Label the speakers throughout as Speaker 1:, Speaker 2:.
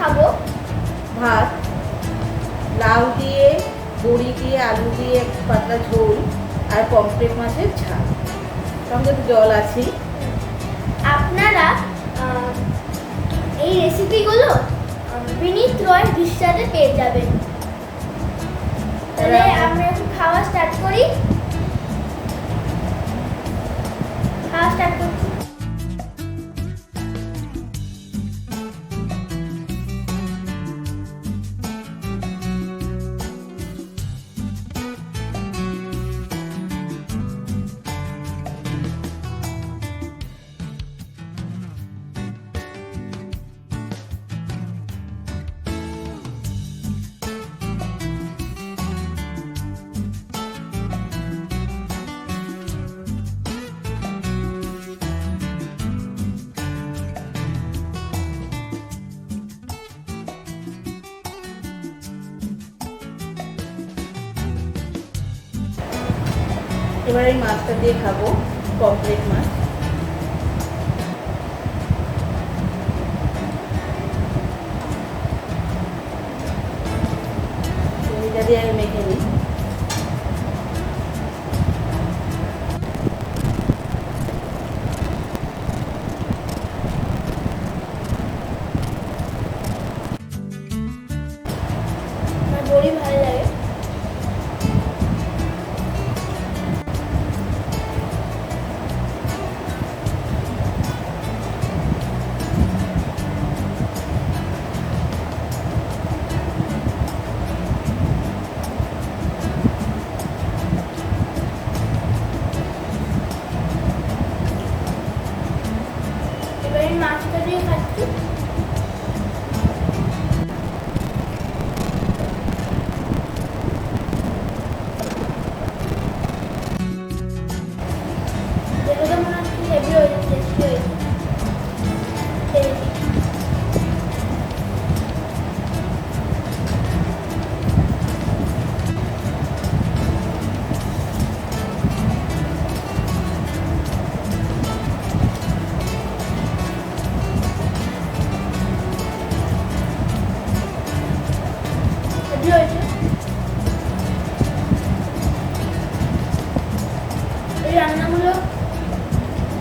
Speaker 1: খাবো
Speaker 2: ভাত, লাউ দিয়ে, বড়ি দিয়ে, আলু দিয়ে একটু পাতলা ঝোল আর পমফ্রেট মাছের ঝাল, সঙ্গে তো জল আছেই।
Speaker 1: আপনারা এই রেসিপিগুলো বিনীত রয় দৃশ্যতে পেয়ে যাবেন। তাহলে আমরা একটু খাওয়া স্টার্ট করি। খাওয়া স্টার্ট করছি।
Speaker 2: এবার এই মাছটা দিয়ে খাবো, পমফ্রেট মাছ। এটা দিয়ে আমি মেখে নিই।
Speaker 1: আমার বড়ি ভালো লাগে। এবারে মাছটা দিয়ে খাচ্ছি। দেখে মনে হচ্ছে হেভি হয়েছে, টেস্টি হয়েছে। খেয়ে দেখি। হেভি হয়েছে। এই রান্নাগুলো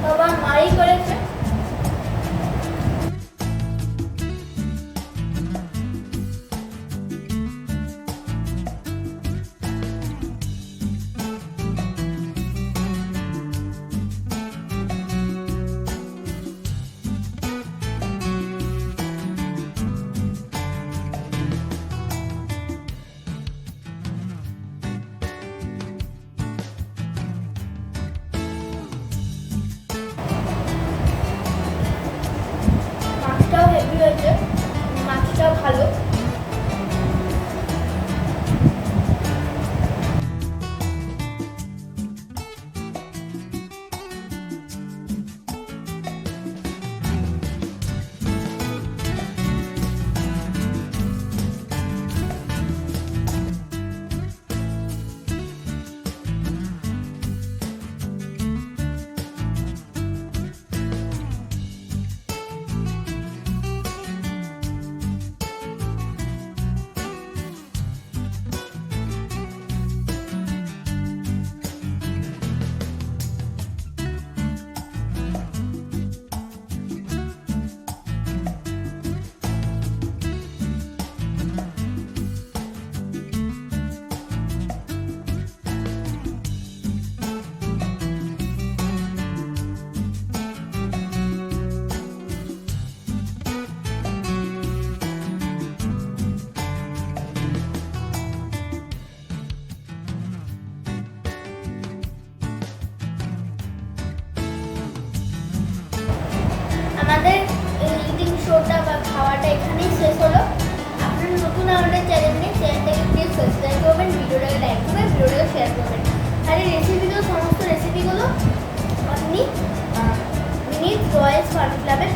Speaker 1: বাবা মাই করেছে। মাছটাও হেভি হয়েছে, মাছটাও ভালো। আমাদের ইটিং শোটা বা খাওয়াটা এখানেই শেষ হলো। আপনারা নতুন আমাদের চ্যানেলটাকে প্লিজ সাবস্ক্রাইব করবেন, ভিডিওটাকে লাইক করবেন, ভিডিওটাকে শেয়ার করবেন। আর এই রেসিপিগুলো, সমস্ত রেসিপিগুলো আপনি বিনীত রয়েস ফান ক্লাবে